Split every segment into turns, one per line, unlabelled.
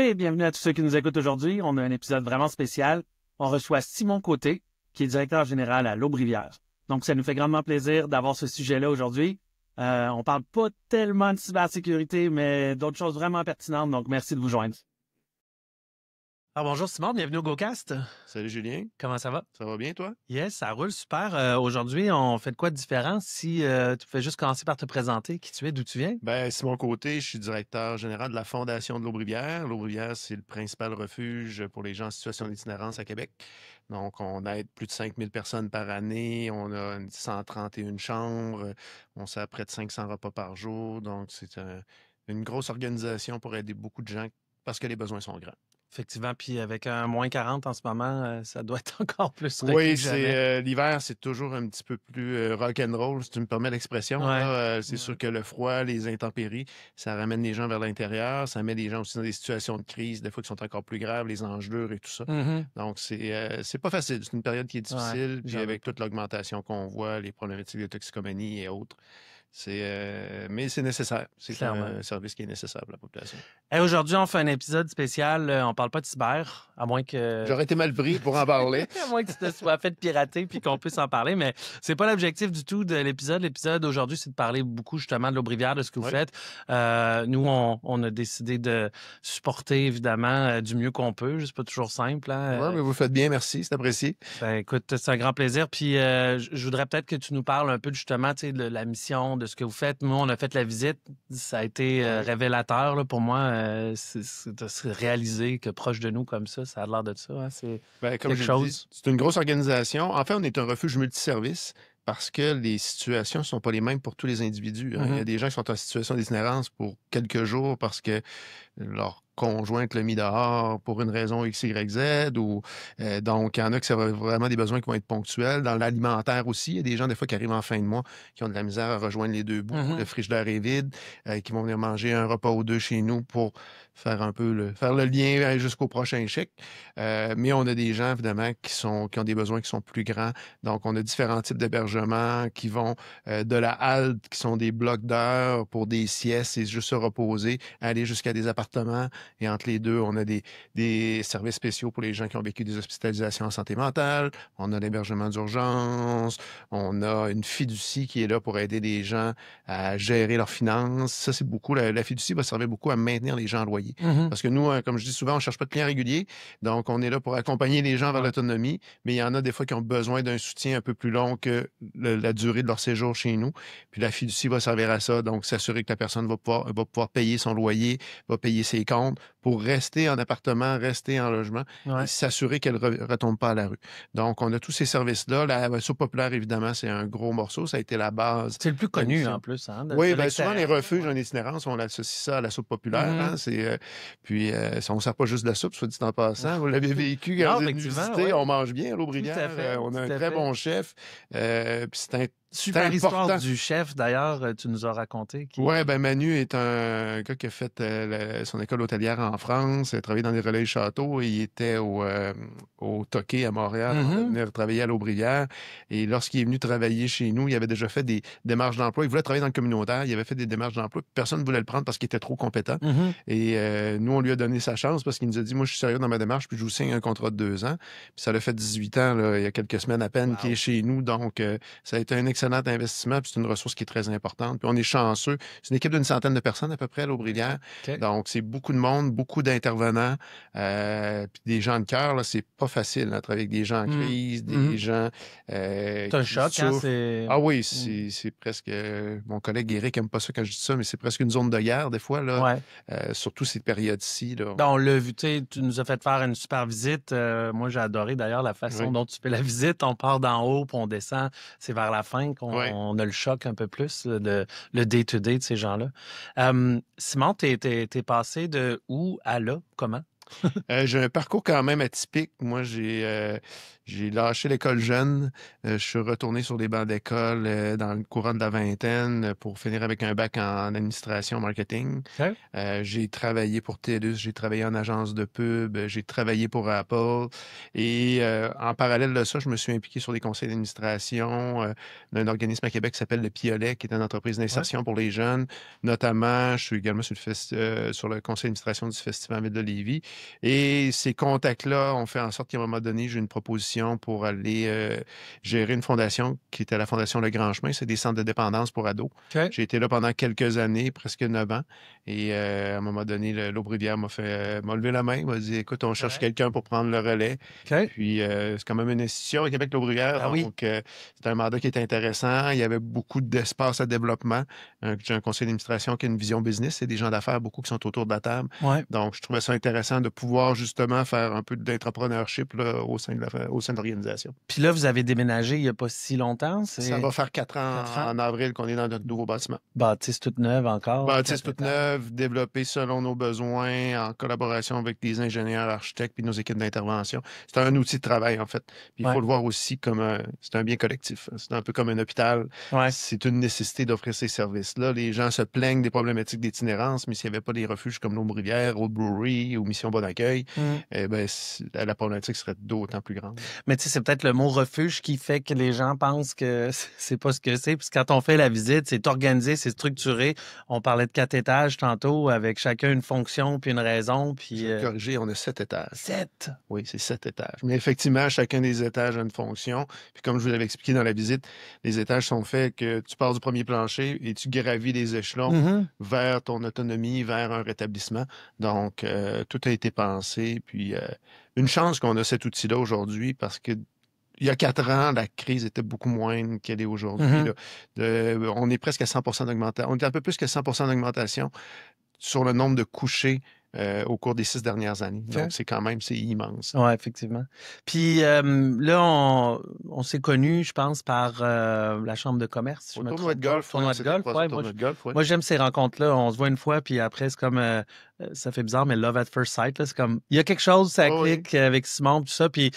et bienvenue à tous ceux qui nous écoutent aujourd'hui. On a un épisode vraiment spécial. On reçoit Simon Côté, qui est directeur général à l'Aube-Rivière. Donc, ça nous fait grandement plaisir d'avoir ce sujet-là aujourd'hui. On parle pas tellement de cybersécurité, mais d'autres choses vraiment pertinentes. Donc, merci de vous joindre. Alors, bonjour Simon, bienvenue au GoCast.
Salut Julien.
Comment ça va?
Ça va bien, toi?
Yes, ça roule super. Aujourd'hui, on fait de quoi de différent? Si tu pouvais juste commencer par te présenter, qui tu es, d'où tu viens?
Ben, Simon Côté, je suis directeur général de la Fondation de l'Aube-Rivière. L'Aube-Rivière, c'est le principal refuge pour les gens en situation d'itinérance à Québec. Donc, on aide plus de 5000 personnes par année. On a 131 chambres. On sert près de 500 repas par jour. Donc, c'est une grosse organisation pour aider beaucoup de gens parce que les besoins sont grands.
Effectivement, puis avec un moins 40 en ce moment, ça doit être encore plus requis
Oui,
que jamais.
l'hiver, c'est toujours un petit peu plus rock'n'roll, si tu me permets l'expression.
Ouais.
C'est sûr que le froid, les intempéries, ça ramène les gens vers l'intérieur, ça met les gens aussi dans des situations de crise, des fois qui sont encore plus graves, les engelures et tout ça.
Mhm.
Donc, c'est pas facile. C'est une période qui est difficile, puis
j'en
avec
doute
toute l'augmentation qu'on voit, les problématiques de toxicomanie et autres. Mais c'est nécessaire. C'est
Clairement.
un service qui est nécessaire pour la population.
Hey, aujourd'hui, on fait un épisode spécial. On parle pas de cyber, à moins que...
J'aurais été mal pris pour en parler.
à moins que tu te sois fait pirater puis qu'on puisse en parler, mais c'est pas l'objectif du tout de l'épisode. L'épisode d'aujourd'hui, c'est de parler beaucoup justement de l'Aube-Rivière, de ce que vous
Oui.
faites. Nous, on a décidé de supporter évidemment du mieux qu'on peut. C'est pas toujours simple. Hein?
Oui, mais vous faites bien, merci, c'est apprécié.
Ben, écoute, c'est un grand plaisir. Puis, je voudrais peut-être que tu nous parles un peu justement, tu sais, de la mission, de ce que vous faites. Nous, on a fait la visite. Ça a été révélateur là, pour moi. C'est de se réaliser que proche de nous comme ça a l'air de ça. Hein, c'est
Ben, comme
quelque
je le
chose.
dis, c'est une grosse organisation. En fait, on est un refuge multiservice parce que les situations ne sont pas les mêmes pour tous les individus. Hein. Il y a des gens qui sont en situation d'itinérance pour quelques jours parce que leur conjointe l'a mis dehors pour une raison X, Y, Z. Donc, il y en a qui ont vraiment des besoins qui vont être ponctuels. Dans l'alimentaire aussi, il y a des gens, des fois, qui arrivent en fin de mois, qui ont de la misère à rejoindre les deux bouts. Le frigidaire est vide, qui vont venir manger un repas ou deux chez nous pour faire un peu faire le lien jusqu'au prochain chèque. Mais on a des gens, évidemment, qui ont des besoins qui sont plus grands. Donc, on a différents types d'hébergements qui vont de la halte, qui sont des blocs d'heures pour des siestes et juste se reposer, aller jusqu'à des appartements. Et entre les deux, on a des services spéciaux pour les gens qui ont vécu des hospitalisations en santé mentale. On a l'hébergement d'urgence. On a une fiducie qui est là pour aider les gens à gérer leurs finances. Ça, c'est beaucoup. La fiducie va servir beaucoup à maintenir les gens en loyer. Parce que nous, comme je dis souvent, on ne cherche pas de clients réguliers. Donc, on est là pour accompagner les gens vers l'autonomie. Mais il y en a des fois qui ont besoin d'un soutien un peu plus long que la durée de leur séjour chez nous. Puis la fiducie va servir à ça. Donc, s'assurer que la personne va pouvoir payer son loyer, va payer ses comptes pour rester en appartement, rester en logement et s'assurer qu'elle ne retombe pas à la rue. Donc, on a tous ces services-là. La Soupe populaire, évidemment, c'est un gros morceau. Ça a été la base.
C'est le plus connu, en plus. Hein,
oui, bien souvent, les refuges en itinérance, on associe ça à la soupe populaire. Hein, puis, on ne sert pas juste de la soupe, soit dit en passant. Vous l'avez vécu quand vous êtes venu visiter. On mange bien à l'Aube-Rivière. On a un très bon chef. Puis, c'est
super histoire du chef, d'ailleurs, tu nous as raconté.
Oui, ben Manu est un gars qui a fait son école hôtelière en France, il a travaillé dans les relais châteaux, il était au Toqué à Montréal, il est venu travailler à l'Aube-Rivière. Et lorsqu'il est venu travailler chez nous, il avait déjà fait des démarches d'emploi. Il voulait travailler dans le communautaire, il avait fait des démarches d'emploi. Personne ne voulait le prendre parce qu'il était trop compétent. Et nous, on lui a donné sa chance parce qu'il nous a dit, moi, je suis sérieux dans ma démarche, puis je vous signe un contrat de 2 ans. Puis ça l'a fait 18 ans, là, il y a quelques semaines à peine, qu'il est chez nous. Donc, ça a été un excellent investissement, puis c'est une ressource qui est très importante. Puis on est chanceux. C'est une équipe d'une centaine de personnes à peu près à l'Aube-Rivière. Donc, c'est beaucoup de monde, beaucoup d'intervenants, puis des gens de cœur. Là, c'est pas facile de travailler avec des gens en crise, des gens
c'est un choc, hein, c'est...
Ah oui, c'est presque... mon collègue Éric n'aime pas ça quand je dis ça, mais c'est presque une zone de guerre, des fois, là. Surtout ces périodes-ci. Là.
On l'a vu, tu nous as fait faire une super visite. Moi, j'ai adoré d'ailleurs la façon dont tu fais la visite. On part d'en haut, puis on descend. C'est vers la fin qu'on a le choc un peu plus, le day-to-day de ces gens-là. Simon, t'es passé de où à là? Comment?
J'ai un parcours quand même atypique. Moi, j'ai lâché l'école jeune. Je suis retourné sur les bancs d'école dans le courant de la vingtaine pour finir avec un bac en administration marketing.
OK.
J'ai travaillé pour TELUS, j'ai travaillé en agence de pub, j'ai travaillé pour Apple. Et en parallèle de ça, je me suis impliqué sur des conseils d'administration d'un organisme à Québec qui s'appelle le Piolet, qui est une entreprise
Ouais.
d'insertion pour les jeunes. Notamment, je suis également sur le conseil d'administration du Festival Ville de Lévis. Et ces contacts-là ont fait en sorte qu'à un moment donné, j'ai une proposition pour aller gérer une fondation qui était la Fondation Le Grand Chemin. C'est des centres de dépendance pour ados.
OK.
J'ai été là pendant quelques années, presque 9 ans. Et à un moment donné, l'Aubrivière m'a levé la main, m'a dit, écoute, on cherche
Ouais.
quelqu'un pour prendre le relais.
OK.
Puis c'est quand même une institution à Québec, l'Aubrivière.
Ah oui.
Donc, c'est un mandat qui est intéressant. Il y avait beaucoup d'espace à développement. J'ai un conseil d'administration qui a une vision business. C'est des gens d'affaires, beaucoup qui sont autour de la table.
Ouais.
Donc, je trouvais ça intéressant de pouvoir justement faire un peu d'entrepreneurship là, au sein de l'organisation.
Puis là, vous avez déménagé il n'y a pas si longtemps.
Ça va faire 4 ans
4 ans.
en avril qu'on est dans notre nouveau bâtiment.
Bâtisse toute neuve encore.
Bâtisse
4
toute
étages.
neuve, développée selon nos besoins, en collaboration avec des ingénieurs, architectes puis nos équipes d'intervention. C'est un outil de travail, en fait. Puis il
Ouais.
faut le voir aussi comme c'est un bien collectif. C'est un peu comme un hôpital.
Ouais.
C'est une nécessité d'offrir ces services-là. Les gens se plaignent des problématiques d'itinérance, mais s'il n'y avait pas des refuges comme l'Aubrivière, Old Brewery ou Mission Bon Accueil, eh ben, la problématique serait d'autant plus grande.
Mais tu sais, c'est peut-être le mot refuge qui fait que les gens pensent que c'est pas ce que c'est. Puis quand on fait la visite, c'est organisé, c'est structuré. On parlait de 4 étages tantôt, avec chacun une fonction puis une raison. Puis
Je vais te corriger, on a 7 étages.
7.
Oui, c'est 7 étages. Mais effectivement, chacun des étages a une fonction. Puis comme je vous l'avais expliqué dans la visite, les étages sont faits que tu pars du premier plancher et tu gravis les échelons
Mhm.
vers ton autonomie, vers un rétablissement. Donc, tout a été pensé. Puis, une chance qu'on a cet outil-là aujourd'hui parce que il y a 4 ans, la crise était beaucoup moindre qu'elle est aujourd'hui.
Mhm.
Là. On est presque à 100 d'augmentation. On est un peu plus que 100 d'augmentation sur le nombre de couchés au cours des 6 dernières années.
OK.
Donc, c'est immense.
Oui, effectivement. Puis là, on s'est connus, je pense, par la Chambre de commerce. Si
Au
je me
tournoi
trompe
de
pas.
golf,
Tournoi de golf, ouais.
tournoi de golf, ouais.
Moi, j'aime ces rencontres-là. On se voit une fois, puis après, c'est comme... ça fait bizarre, mais love at first sight, là, c'est comme... Il y a quelque chose, ça
Oh, oui.
clique avec Simon, tout ça. Puis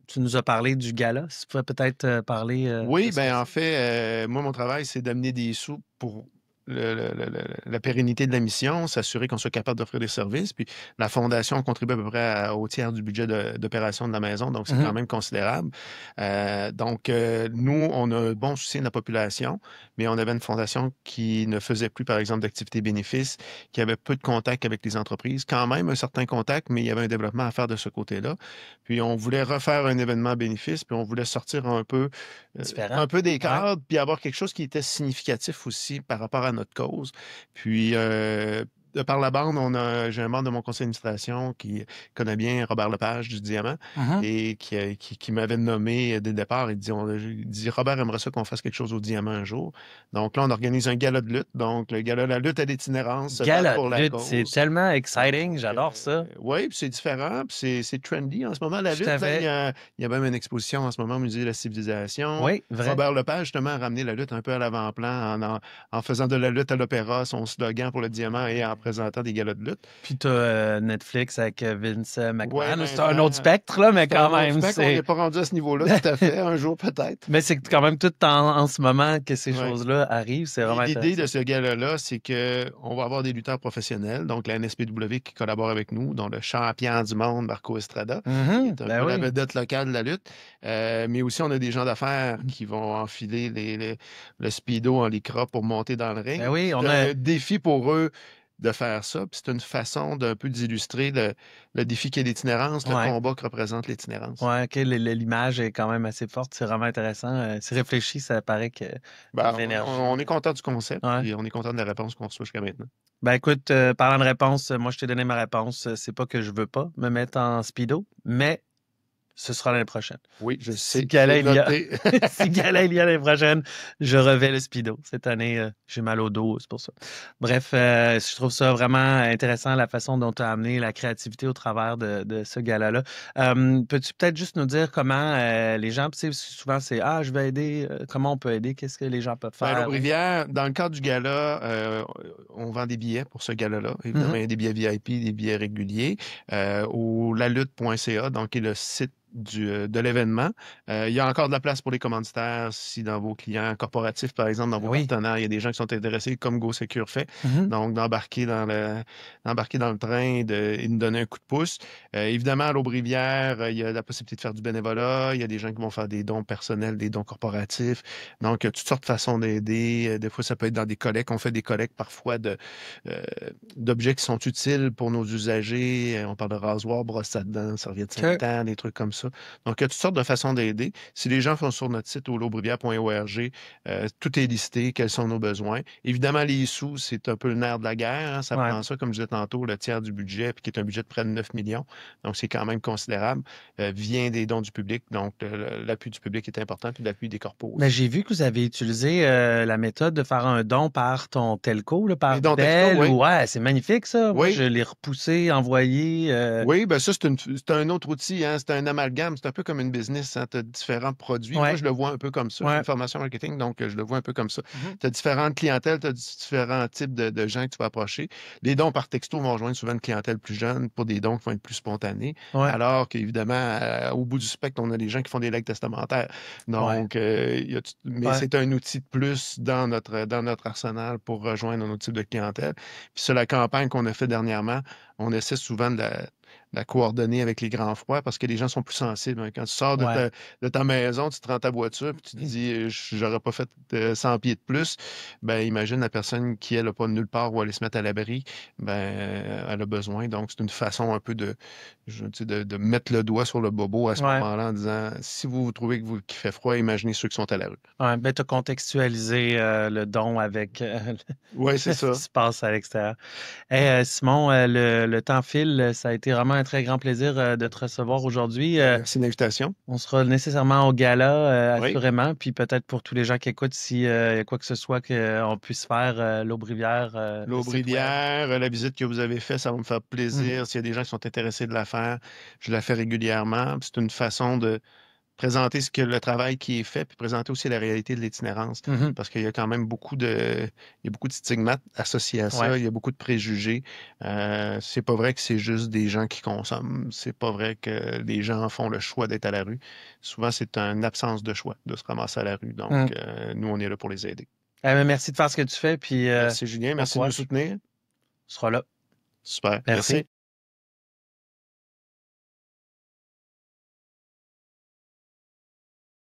tu nous as parlé du gala. Si tu pouvais peut-être parler...
Oui,
de
ben
ça
en
aussi.
fait, moi, mon travail, c'est d'amener des sous pour la pérennité de la mission, s'assurer qu'on soit capable d'offrir des services. Puis la Fondation contribue à peu près au tiers du budget d'opération de la maison, donc c'est
Mhm.
quand même considérable. Donc, nous, on a un bon soutien de la population, mais on avait une fondation qui ne faisait plus, par exemple, d'activités bénéfices, qui avait peu de contact avec les entreprises, quand même un certain contact, mais il y avait un développement à faire de ce côté-là. Puis on voulait refaire un événement bénéfice, puis on voulait sortir
Différent.
un peu des
Ouais.
cadres, puis avoir quelque chose qui était significatif aussi par rapport à notre cause. Puis, de par la bande, j'ai un membre de mon conseil d'administration qui connaît bien Robert Lepage du Diamant
Mhm.
et qui m'avait nommé dès le départ. Il dit Robert aimerait ça qu'on fasse quelque chose au Diamant un jour. Donc là, on organise un gala de lutte. Donc, le gala, la lutte à l'itinérance, se battre
Gala
pour
de
la
lutte, c'est
cause.
tellement exciting. J'adore ça.
Oui, puis c'est différent, puis c'est trendy en ce moment, la
Tout à
lutte. Là,
fait.
il y a même une exposition en ce moment au Musée de la Civilisation.
Oui, vrai.
Robert Lepage, justement, a ramené la lutte un peu à l'avant-plan en faisant de la lutte à l'opéra, son slogan pour le Diamant et en présentant des galas de lutte.
Puis t'as Netflix avec Vince McMahon.
Ouais,
C'est un
maintenant,
autre spectre, là, mais
c'est
quand
un autre
même,
spectre. On n'est pas rendu à ce niveau-là, tout à fait. Un jour, peut-être.
Mais c'est quand même tout en ce moment que ces
Ouais.
choses-là arrivent. C'est
Et
vraiment
l'idée de
intéressant.
ce gala-là, c'est qu'on va avoir des lutteurs professionnels, donc la NSPW qui collabore avec nous, dont le champion du monde, Marco Estrada, qui
Mhm.
est un
Ben
peu la
oui.
vedette locale de la lutte. Mais aussi, on a des gens d'affaires qui vont enfiler le speedo en lycra pour monter dans le ring.
Ben oui, on
C'est
a...
un défi pour eux de faire ça. Puis c'est une façon d'un peu d'illustrer le défi qu'est l'itinérance, le
Ouais.
combat que représente l'itinérance.
Ouais, OK, l'image est quand même assez forte. C'est vraiment intéressant. C'est réfléchi, ça paraît que
Ben,
de l'énergie.
on est content du concept
Ouais.
et on est content de la réponse qu'on reçoit jusqu'à maintenant.
Ben écoute, parlant de réponse, moi je t'ai donné ma réponse. C'est pas que je veux pas me mettre en speedo, mais Ce sera l'année prochaine.
Oui, je sais.
Si gala il y a,
Noté.
si gala il y a l'année prochaine, je revais le speedo. Cette année, j'ai mal au dos, c'est pour ça. Bref, je trouve ça vraiment intéressant la façon dont tu as amené la créativité au travers de ce gala-là. Peux-tu peut-être juste nous dire comment les gens, tu sais, souvent c'est je vais aider, comment on peut aider, qu'est-ce que les gens peuvent
Ben, à
faire?
L'Aubrivière, dans le cadre du gala, on vend des billets pour ce gala-là. Évidemment, il y a des billets VIP, des billets réguliers. Au lalutte.ca, donc qui est le site de l'événement. Il y a encore de la place pour les commanditaires si dans vos clients corporatifs, par exemple, dans vos
Oui.
partenaires, il y a des gens qui sont intéressés, comme GoSecure fait.
Mhm.
Donc, d'embarquer dans le train et de nous donner un coup de pouce. Évidemment, à l'Aubrivière, il y a la possibilité de faire du bénévolat. Il y a des gens qui vont faire des dons personnels, des dons corporatifs. Donc, il y a toutes sortes de façons d'aider. Des fois, ça peut être dans des collectes. On fait des collectes parfois euh, d'objets qui sont utiles pour nos usagers. On parle de rasoir, brosse à dents, serviettes sanitaires, des trucs comme ça. Donc, il y a toutes sortes de façons d'aider. Si les gens font sur notre site au laubrivière.org, tout est listé, quels sont nos besoins. Évidemment, les sous, c'est un peu le nerf de la guerre. Hein. Ça prend ça, comme je disais tantôt, le tiers du budget, puis qui est un budget de près de 9 millions. Donc, c'est quand même considérable. Vient des dons du public. Donc, l'appui du public est important, puis l'appui des corpos.
Mais j'ai vu que vous avez utilisé la méthode de faire un don par ton telco, là, par
Les dons texto,
Bell.
oui.
Ouais, c'est magnifique ça. Moi,
Oui.
je l'ai repoussé, envoyé.
Oui, ben ça, c'est un autre outil, hein. C'est un amalgame, c'est un peu comme une business, hein. Tu as différents produits. Moi, je le vois un peu comme ça. J'ai une formation marketing, donc je le vois un peu comme ça. Tu as différentes clientèles, tu as différents types de gens que tu vas approcher. Les dons par texto vont rejoindre souvent une clientèle plus jeune pour des dons qui vont être plus spontanés. Alors qu'évidemment, au bout du spectre, on a des gens qui font des legs testamentaires. Donc, mais c'est un outil de plus dans notre arsenal pour rejoindre un autre type de clientèle. Puis sur la campagne qu'on a fait dernièrement, on essaie souvent de la coordonner avec les grands froids parce que les gens sont plus sensibles. Hein. Quand tu sors de ta maison, tu te rends ta voiture puis tu te dis j'aurais pas fait 100 pieds de plus, ben imagine la personne qui elle n'a pas nulle part où aller se mettre à l'abri, ben elle a besoin. Donc c'est une façon un peu de mettre le doigt sur le bobo à ce moment-là en disant si vous trouvez qu'il fait froid, imaginez ceux qui sont à la rue.
Ouais, ben tu as contextualisé le don avec
c'est ça.
ce qui se passe à l'extérieur. Hey, Simon, le temps file. Ça a été vraiment un très grand plaisir de te recevoir aujourd'hui.
Merci de l'invitation.
On sera nécessairement au gala, assurément. Puis peut-être pour tous les gens qui écoutent, s'il y a quoi que ce soit qu'on puisse faire, l'Aubrivière.
L'Aubrivière, la visite que vous avez faite, ça va me faire plaisir. S'il y a des gens qui sont intéressés de la faire, je la fais régulièrement. C'est une façon de présenter le travail qui est fait, puis présenter aussi la réalité de l'itinérance. Parce qu'il y a quand même beaucoup de stigmates associés à ça. Il y a beaucoup de préjugés. C'est pas vrai que c'est juste des gens qui consomment. C'est pas vrai que les gens font le choix d'être à la rue. Souvent, c'est une absence de choix de se ramasser à la rue. Donc, nous, on est là pour les aider.
Merci de faire ce que tu fais. Puis,
merci, Julien. Merci de nous soutenir.
On sera là.
Super.
Merci.